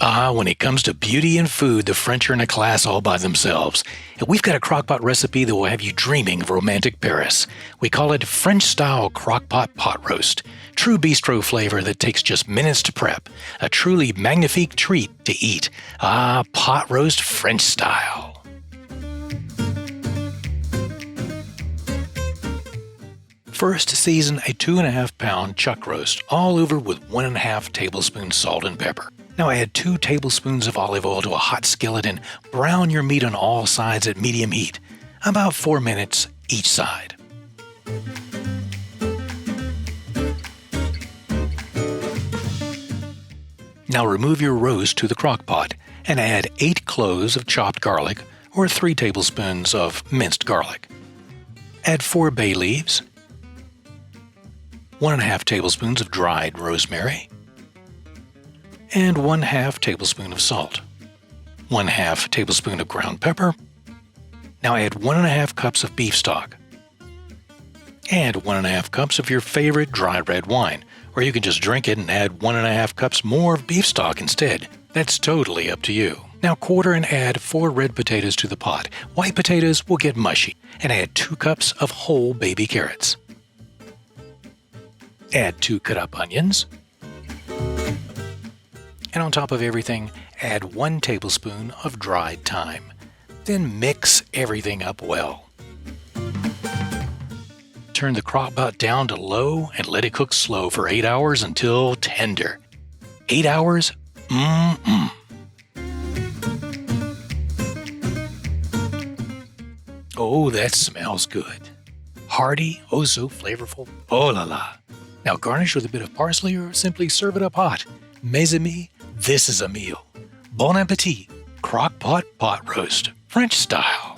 When it comes to beauty and food, the French are in a class all by themselves. And we've got a crockpot recipe that will have you dreaming of romantic Paris. We call it French-style Crockpot Pot Roast. True bistro flavor that takes just minutes to prep. A truly magnifique treat to eat. Pot roast French style. First, season a 2.5-pound chuck roast all over with 1.5 tablespoons salt and pepper. Now add 2 tablespoons of olive oil to a hot skillet and brown your meat on all sides at medium heat, about 4 minutes each side. Now remove your roast to the crock pot and add 8 cloves of chopped garlic or 3 tablespoons of minced garlic. Add 4 bay leaves, 1.5 tablespoons of dried rosemary, and 1/2 tablespoon of salt, 1/2 tablespoon of ground pepper. Now add 1.5 cups of beef stock, and 1.5 cups of your favorite dry red wine, or you can just drink it and add 1.5 cups more of beef stock instead. That's totally up to you. Now quarter and add 4 red potatoes to the pot. White potatoes will get mushy, and add 2 cups of whole baby carrots. Add 2 cut up onions. And on top of everything, add 1 tablespoon of dried thyme. Then mix everything up well. Turn the crock pot down to low and let it cook slow for 8 hours until tender. 8 hours? Oh, that smells good. Hearty, oh so flavorful, oh la la. Now garnish with a bit of parsley or simply serve it up hot. Mes amis, this is a meal. Bon appetit! Crockpot pot roast, French style.